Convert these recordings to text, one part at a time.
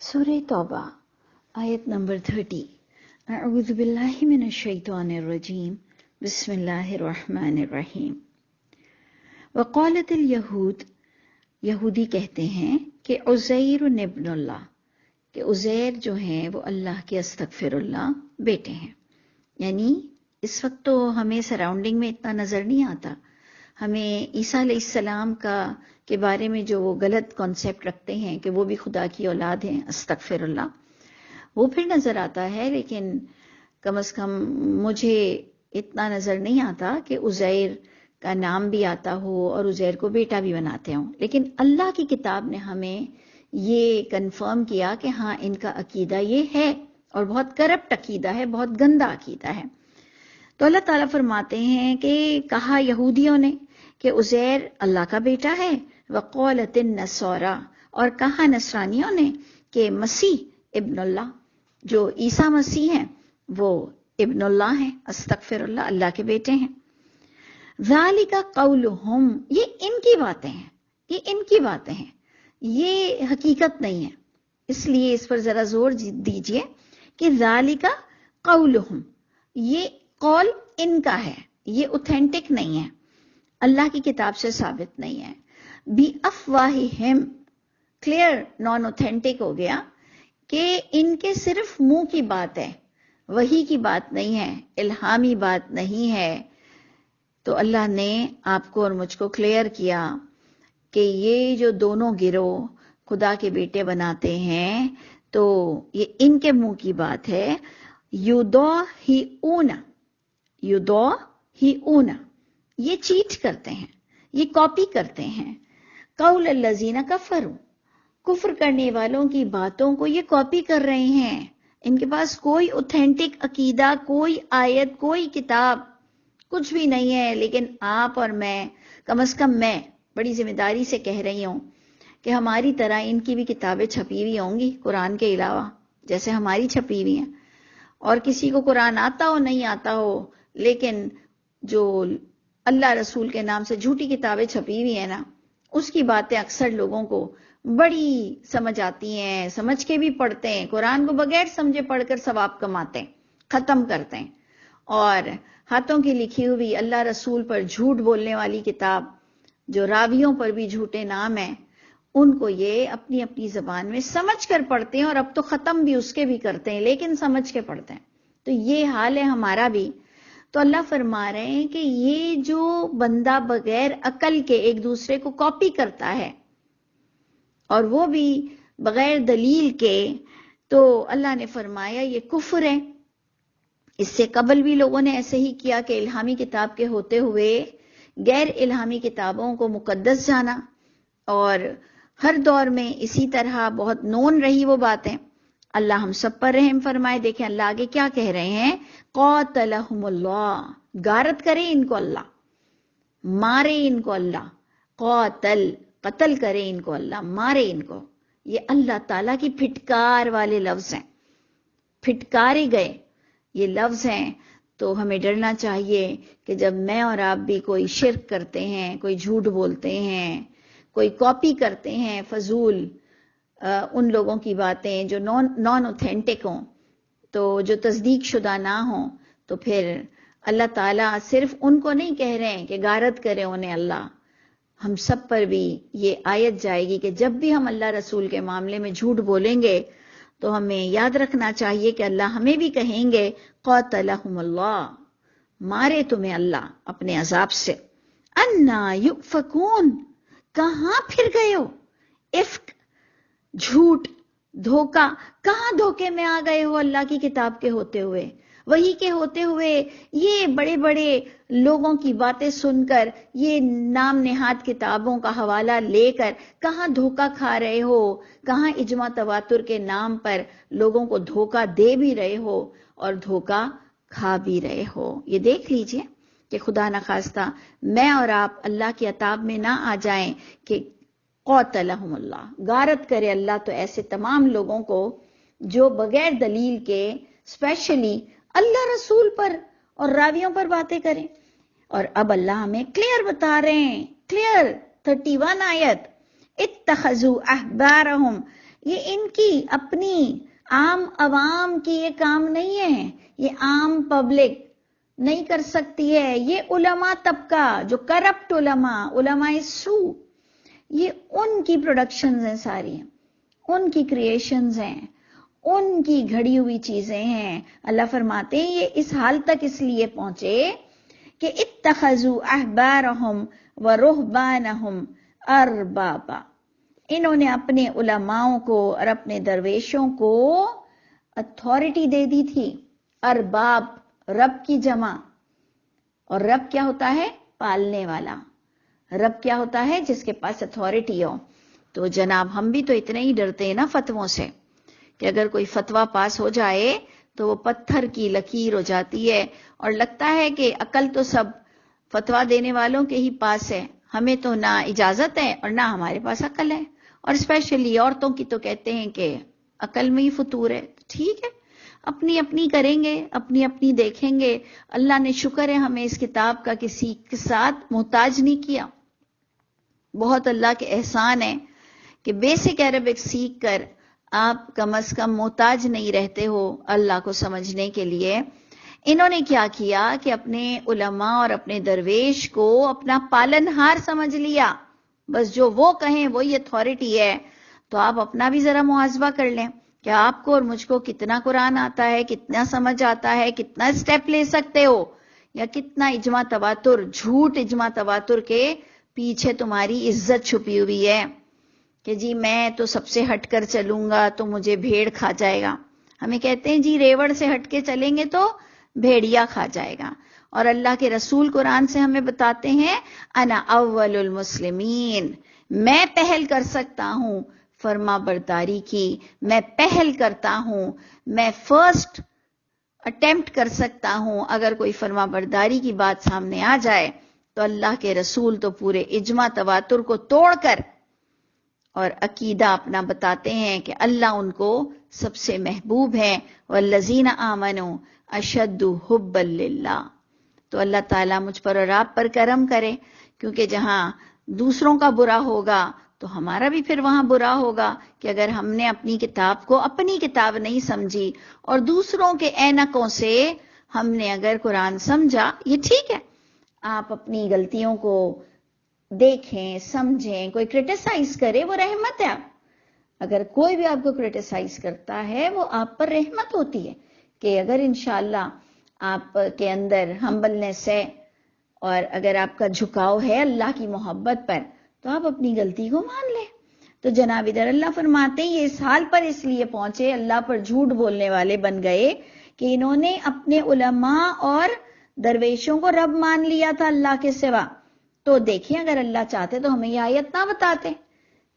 سورہ توبہ آیت نمبر 30۔ اعوذ باللہ من الشیطان الرجیم، بسم اللہ الرحمن الرحیم۔ وقالت الیہود، یہودی کہتے ہیں کہ عزیر ابن اللہ، کہ عزیر جو ہیں وہ اللہ کے استغفر اللہ بیٹے ہیں۔ یعنی اس وقت تو ہمیں سراؤنڈنگ میں اتنا نظر نہیں آتا، ہمیں عیسیٰ علیہ السلام کے بارے میں جو وہ غلط کانسیپٹ رکھتے ہیں کہ وہ بھی خدا کی اولاد ہیں، استغفر اللہ، وہ پھر نظر آتا ہے، لیکن کم از کم مجھے اتنا نظر نہیں آتا کہ عزیر کا نام بھی آتا ہو اور عزیر کو بیٹا بھی بناتے ہوں۔ لیکن اللہ کی کتاب نے ہمیں یہ کنفرم کیا کہ ہاں ان کا عقیدہ یہ ہے، اور بہت کرپٹ عقیدہ ہے، بہت گندا عقیدہ ہے۔ تو اللہ تعالیٰ فرماتے ہیں کہ کہا یہودیوں نے کہ عزیر اللہ کا بیٹا ہے، وقالت النصارى، اور کہا نصرانیوں نے کہ مسیح ابن اللہ، جو عیسیٰ مسیح ہیں وہ ابن اللہ ہیں، استغفر اللہ، اللہ کے بیٹے ہیں۔ ذالک قولہم، یہ ان کی باتیں ہیں، یہ ان کی باتیں ہیں، یہ حقیقت نہیں ہے، اس لیے اس پر ذرا زور دیجئے کہ ذالک قولہم، یہ قول ان کا ہے، یہ اوتھینٹک نہیں ہے، اللہ کی کتاب سے ثابت نہیں ہے۔ بی افواہہم، کلیئر نان اوتھینٹک ہو گیا کہ ان کے صرف منہ کی بات ہے، وحی کی بات نہیں ہے، الہامی بات نہیں ہے۔ تو اللہ نے آپ کو اور مجھ کو کلیئر کیا کہ یہ جو دونوں گروہ خدا کے بیٹے بناتے ہیں تو یہ ان کے منہ کی بات ہے۔ یضاہئون، یہ چیٹ کرتے ہیں، یہ کاپی کرتے ہیں، قول الذین کفروا، کفر کرنے والوں کی باتوں کو یہ کاپی کر رہے ہیں۔ ان کے پاس کوئی اوتھینٹک عقیدہ، کوئی آیت، کوئی کتاب، کچھ بھی نہیں ہے۔ لیکن آپ اور میں، کم از کم میں بڑی ذمہ داری سے کہہ رہی ہوں کہ ہماری طرح ان کی بھی کتابیں چھپی ہوئی ہوں گی قرآن کے علاوہ، جیسے ہماری چھپی ہوئی ہیں۔ اور کسی کو قرآن آتا ہو نہیں آتا ہو، لیکن جو اللہ رسول کے نام سے جھوٹی کتابیں چھپی ہوئی ہیں نا، اس کی باتیں اکثر لوگوں کو بڑی سمجھ آتی ہیں، سمجھ کے بھی پڑھتے ہیں، قرآن کو بغیر سمجھے پڑھ کر ثواب کماتے ہیں، ختم کرتے ہیں۔ اور ہاتھوں کی لکھی ہوئی اللہ رسول پر جھوٹ بولنے والی کتاب، جو راویوں پر بھی جھوٹے نام ہیں، ان کو یہ اپنی اپنی زبان میں سمجھ کر پڑھتے ہیں، اور اب تو ختم بھی اس کے بھی کرتے ہیں، لیکن سمجھ کے پڑھتے ہیں۔ تو یہ حال ہے ہمارا بھی۔ تو اللہ فرما رہے ہیں کہ یہ جو بندہ بغیر عقل کے ایک دوسرے کو کاپی کرتا ہے، اور وہ بھی بغیر دلیل کے، تو اللہ نے فرمایا یہ کفر ہے۔ اس سے قبل بھی لوگوں نے ایسے ہی کیا کہ الہامی کتاب کے ہوتے ہوئے غیر الہامی کتابوں کو مقدس جانا، اور ہر دور میں اسی طرح بہت نون رہی وہ باتیں۔ اللہ ہم سب پر رحم فرمائے۔ دیکھیں اللہ آگے کیا کہہ رہے ہیں، قاتلہم اللہ، غارت کرے ان کو اللہ، مارے ان کو اللہ، قتل کرے ان کو اللہ، مارے ان کو۔ یہ اللہ تعالیٰ کی پھٹکار والے لفظ ہیں، پھٹکارے گئے یہ لفظ ہیں۔ تو ہمیں ڈرنا چاہیے کہ جب میں اور آپ بھی کوئی شرک کرتے ہیں، کوئی جھوٹ بولتے ہیں، کوئی کاپی کرتے ہیں فضول ان لوگوں کی باتیں جو نان اوتھینٹک ہوں، تو جو تصدیق شدہ نہ ہوں، تو پھر اللہ تعالیٰ صرف ان کو نہیں کہہ رہے ہیں کہ غارت کرے انہیں اللہ، ہم سب پر بھی یہ آیت جائے گی کہ جب بھی ہم اللہ رسول کے معاملے میں جھوٹ بولیں گے تو ہمیں یاد رکھنا چاہیے کہ اللہ ہمیں بھی کہیں گے قاتلہم اللہ، مارے تمہیں اللہ اپنے عذاب سے۔ انا یؤفکون، کہاں پھر گئے ہو؟ افک، جھوٹ، دھوکہ، کہاں دھوکے میں آ گئے ہو اللہ کی کتاب کے ہوتے ہوئے، وہی کے ہوتے ہوئے یہ بڑے بڑے لوگوں کی باتیں سن کر، یہ نام نہاد کتابوں کا حوالہ لے کر کہاں دھوکہ کھا رہے ہو، کہاں اجماع تواتر کے نام پر لوگوں کو دھوکہ دے بھی رہے ہو اور دھوکہ کھا بھی رہے ہو۔ یہ دیکھ لیجئے کہ خدا نخواستہ میں اور آپ اللہ کی عتاب میں نہ آ جائیں کہ قاتلہم اللہ، غارت کرے اللہ تو ایسے تمام لوگوں کو جو بغیر دلیل کے اسپیشلی اللہ رسول پر اور راویوں پر باتیں کریں۔ اور اب اللہ ہمیں کلیئر بتا رہے ہیں، کلیئر 31 آیت، اتخذوا احبارہم، یہ ان کی اپنی عام عوام کی یہ کام نہیں ہے، یہ عام پبلک نہیں کر سکتی ہے. یہ علماء طبقہ جو کرپٹ علماء سو، یہ ان کی پروڈکشنز ہیں، ساری ان کی کریشنز ہیں، ان کی گھڑی ہوئی چیزیں ہیں. اللہ فرماتے ہیں یہ اس حال تک اس لیے پہنچے کہ اتخذوا احبارہم ورہبانہم اربابا، انہوں نے اپنے علماؤں کو اور اپنے درویشوں کو اتھارٹی دے دی تھی. ارباب رب کی جمع، اور رب کیا ہوتا ہے؟ پالنے والا. رب کیا ہوتا ہے؟ جس کے پاس اتھارٹی ہو. تو جناب ہم بھی تو اتنے ہی ڈرتے ہیں نا فتووں سے، کہ اگر کوئی فتویٰ پاس ہو جائے تو وہ پتھر کی لکیر ہو جاتی ہے، اور لگتا ہے کہ عقل تو سب فتویٰ دینے والوں کے ہی پاس ہے، ہمیں تو نہ اجازت ہے اور نہ ہمارے پاس عقل ہے. اور اسپیشلی عورتوں کی تو کہتے ہیں کہ عقل میں ہی فطور ہے. ٹھیک ہے، اپنی اپنی کریں گے، اپنی اپنی دیکھیں گے. اللہ نے شکر ہے ہمیں اس کتاب کا کسی کے ساتھ محتاج نہیں کیا. بہت اللہ کے احسان ہے کہ بیسک عربک سیکھ کر آپ کم از کم محتاج نہیں رہتے ہو اللہ کو سمجھنے کے لیے. انہوں نے کیا کیا کہ اپنے علماء اور اپنے درویش کو اپنا پالنہار سمجھ لیا. بس جو وہ کہیں وہی اتھارٹی ہے. تو آپ اپنا بھی ذرا محاسبہ کر لیں کہ آپ کو اور مجھ کو کتنا قرآن آتا ہے، کتنا سمجھ آتا ہے، کتنا سٹیپ لے سکتے ہو، یا کتنا اجماع تواتر، جھوٹ اجماع تواتر کے پیچھے تمہاری عزت چھپی ہوئی ہے کہ جی میں تو سب سے ہٹ کر چلوں گا تو مجھے بھیڑ کھا جائے گا. ہمیں کہتے ہیں جی ریوڑ سے ہٹ کے چلیں گے تو بھیڑیا کھا جائے گا. اور اللہ کے رسول قرآن سے ہمیں بتاتے ہیں انا اول المسلمین، میں پہل کر سکتا ہوں فرما برداری کی، میں پہل کرتا ہوں، میں فرسٹ اٹیمپٹ کر سکتا ہوں. اگر کوئی فرما برداری کی بات سامنے آ جائے تو اللہ کے رسول تو پورے اجماع تواتر کو توڑ کر اور عقیدہ اپنا بتاتے ہیں کہ اللہ ان کو سب سے محبوب ہے. والذین آمنوا اشد حبا للہ. تو اللہ تعالیٰ مجھ پر اور آپ پر کرم کرے، کیونکہ جہاں دوسروں کا برا ہوگا تو ہمارا بھی پھر وہاں برا ہوگا کہ اگر ہم نے اپنی کتاب کو اپنی کتاب نہیں سمجھی اور دوسروں کے اینکوں سے ہم نے اگر قرآن سمجھا. یہ ٹھیک ہے، آپ اپنی غلطیوں کو دیکھیں، سمجھیں. کوئی کرٹیسائز کرے وہ رحمت ہے. اگر کوئی بھی آپ کو کرٹیسائز کرتا ہے وہ آپ پر رحمت ہوتی ہے کہ اگر انشاءاللہ آپ کے اندر ہمبلنس ہے اور اگر آپ کا جھکاؤ ہے اللہ کی محبت پر تو آپ اپنی غلطی کو مان لیں. تو جناب ادھر اللہ فرماتے ہیں یہ اس حال پر اس لیے پہنچے، اللہ پر جھوٹ بولنے والے بن گئے کہ انہوں نے اپنے علماء اور درویشوں کو رب مان لیا تھا اللہ کے سوا. تو دیکھیں اگر اللہ چاہتے تو ہمیں یہ آیت نہ بتاتے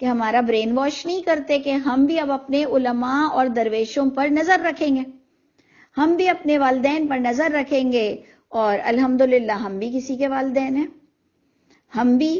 کہ ہمارا برین واش نہیں کرتے کہ ہم بھی اب اپنے علماء اور درویشوں پر نظر رکھیں گے، ہم بھی اپنے والدین پر نظر رکھیں گے. اور الحمدللہ ہم بھی کسی کے والدین ہیں، ہم بھی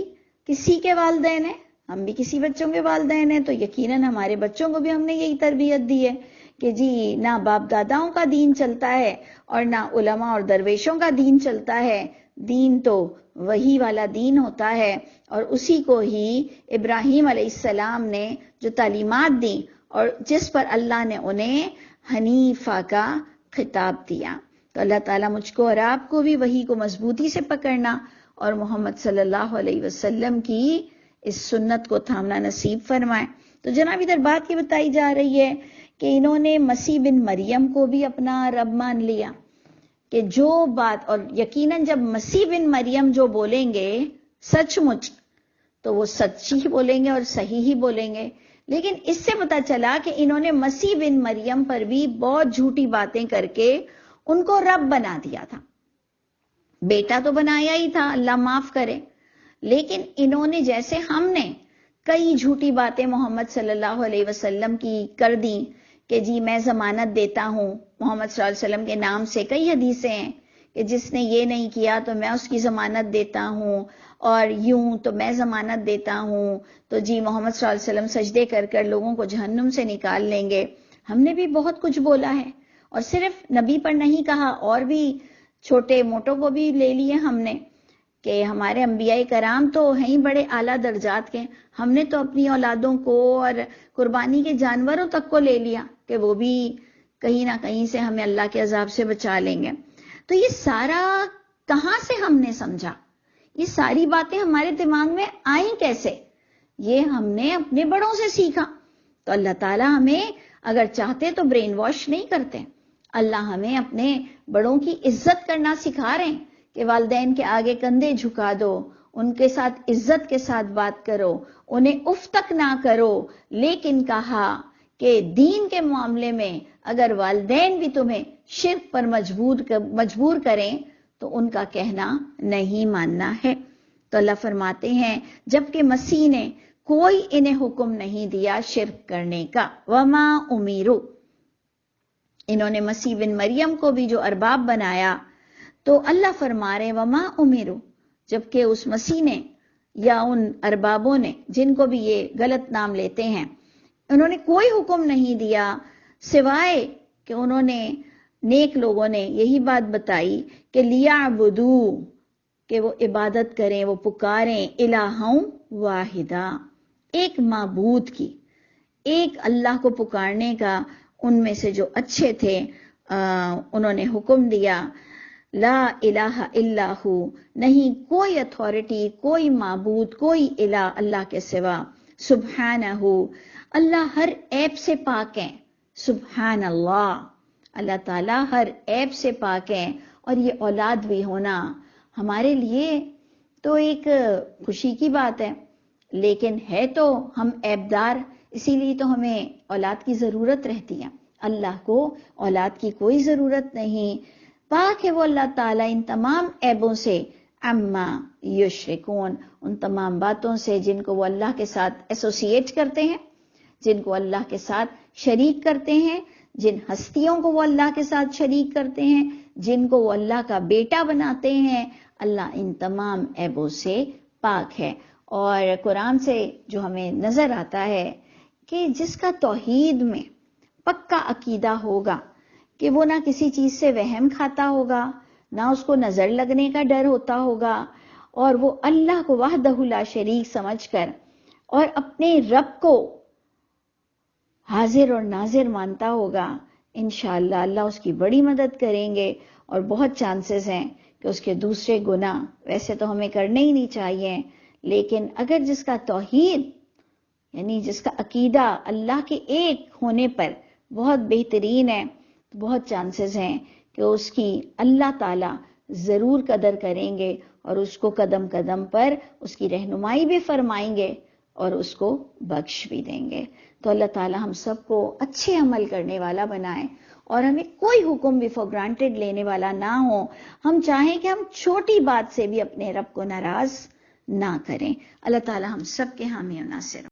کسی کے والدین ہیں، ہم بھی کسی بچوں کے والدین ہیں. تو یقیناً ہمارے بچوں کو بھی ہم نے یہی تربیت دی ہے کہ جی نہ باپ داداؤں کا دین چلتا ہے اور نہ علماء اور درویشوں کا دین چلتا ہے. دین تو وہی والا دین ہوتا ہے اور اسی کو ہی ابراہیم علیہ السلام نے جو تعلیمات دی اور جس پر اللہ نے انہیں حنیفہ کا خطاب دیا. تو اللہ تعالیٰ مجھ کو اور آپ کو بھی وحی کو مضبوطی سے پکڑنا اور محمد صلی اللہ علیہ وسلم کی اس سنت کو تھامنا نصیب فرمائے. تو جناب ادھر بات یہ بتائی جا رہی ہے کہ انہوں نے مسیح بن مریم کو بھی اپنا رب مان لیا کہ جو بات، اور یقیناً جب مسیح بن مریم جو بولیں گے سچ مچ تو وہ سچ ہی بولیں گے اور صحیح ہی بولیں گے. لیکن اس سے پتا چلا کہ انہوں نے مسیح بن مریم پر بھی بہت جھوٹی باتیں کر کے ان کو رب بنا دیا تھا. بیٹا تو بنایا ہی تھا، اللہ معاف کرے، لیکن انہوں نے جیسے ہم نے کئی جھوٹی باتیں محمد صلی اللہ علیہ وسلم کی کر دی کہ جی میں ضمانت دیتا ہوں محمد صلی اللہ علیہ وسلم کے نام سے. کئی حدیثیں ہیں کہ جس نے یہ نہیں کیا تو میں اس کی ضمانت دیتا ہوں، اور یوں تو میں ضمانت دیتا ہوں. تو جی محمد صلی اللہ علیہ وسلم سجدے کر کر لوگوں کو جہنم سے نکال لیں گے. ہم نے بھی بہت کچھ بولا ہے، اور صرف نبی پر نہیں کہا، اور بھی چھوٹے موٹوں کو بھی لے لیے ہم نے کہ ہمارے انبیاء کرام تو ہیں ہی بڑے اعلیٰ درجات کے، ہم نے تو اپنی اولادوں کو اور قربانی کے جانوروں تک کو لے لیا کہ وہ بھی کہیں نہ کہیں سے ہمیں اللہ کے عذاب سے بچا لیں گے. تو یہ سارا کہاں سے ہم نے سمجھا؟ یہ ساری باتیں ہمارے دماغ میں آئیں کیسے؟ یہ ہم نے اپنے بڑوں سے سیکھا. تو اللہ تعالیٰ ہمیں اگر چاہتے تو برین واش نہیں کرتے. اللہ ہمیں اپنے بڑوں کی عزت کرنا سکھا رہے ہیں کہ والدین کے آگے کندھے جھکا دو، ان کے ساتھ عزت کے ساتھ بات کرو، انہیں اف تک نہ کرو. لیکن کہا کہ دین کے معاملے میں اگر والدین بھی تمہیں شرک پر مجبور کریں تو ان کا کہنا نہیں ماننا ہے. تو اللہ فرماتے ہیں جبکہ مسیح نے کوئی انہیں حکم نہیں دیا شرک کرنے کا. وما امیرو، انہوں نے مسیح بن مریم کو بھی جو ارباب بنایا، تو اللہ فرما رہے وما امیرو، جبکہ اس مسیح نے یا ان اربابوں نے جن کو بھی یہ غلط نام لیتے ہیں، انہوں نے کوئی حکم نہیں دیا سوائے کہ انہوں نے نیک لوگوں نے یہی بات بتائی کہ لیعبدو، کہ وہ عبادت کریں، وہ پکاریں الہً واحدہ، ایک معبود کی، ایک اللہ کو پکارنے کا. ان میں سے جو اچھے تھے انہوں نے حکم دیا لا الہ الا ہو، نہیں کوئی اتھارٹی، کوئی معبود، کوئی الہ اللہ کے سوا. سبحانہ، اللہ ہر عیب سے پاک ہیں. سبحان اللہ، اللہ تعالیٰ ہر عیب سے پاک ہیں. اور یہ اولاد بھی ہونا ہمارے لیے تو ایک خوشی کی بات ہے، لیکن ہے تو ہم عیبدار، اسی لیے تو ہمیں اولاد کی ضرورت رہتی ہے. اللہ کو اولاد کی کوئی ضرورت نہیں، پاک ہے وہ اللہ تعالیٰ ان تمام عیبوں سے. اما یشرکون، ان تمام باتوں سے جن کو وہ اللہ کے ساتھ ایسوسیٹ کرتے ہیں، جن کو اللہ کے ساتھ شریک کرتے ہیں، جن ہستیوں کو وہ اللہ کے ساتھ شریک کرتے ہیں، جن کو وہ اللہ کا بیٹا بناتے ہیں. اللہ ان تمام عیبوں سے پاک ہے. اور قرآن سے جو ہمیں نظر آتا ہے کہ جس کا توحید میں پکا عقیدہ ہوگا کہ وہ نہ کسی چیز سے وہم کھاتا ہوگا، نہ اس کو نظر لگنے کا ڈر ہوتا ہوگا، اور وہ اللہ کو وحدہ لا شریک سمجھ کر اور اپنے رب کو حاضر اور ناظر مانتا ہوگا، انشاءاللہ اللہ اس کی بڑی مدد کریں گے. اور بہت چانسز ہیں کہ اس کے دوسرے گناہ ویسے تو ہمیں کرنے ہی نہیں چاہیے، لیکن اگر جس کا توحید یعنی جس کا عقیدہ اللہ کے ایک ہونے پر بہت بہترین ہے، تو بہت چانسز ہیں کہ اس کی اللہ تعالیٰ ضرور قدر کریں گے اور اس کو قدم قدم پر اس کی رہنمائی بھی فرمائیں گے اور اس کو بخش بھی دیں گے. تو اللہ تعالیٰ ہم سب کو اچھے عمل کرنے والا بنائے اور ہمیں کوئی حکم بھی فار گرانٹیڈ لینے والا نہ ہو. ہم چاہیں کہ ہم چھوٹی بات سے بھی اپنے رب کو ناراض نہ کریں. اللہ تعالیٰ ہم سب کے حامی و ناصر.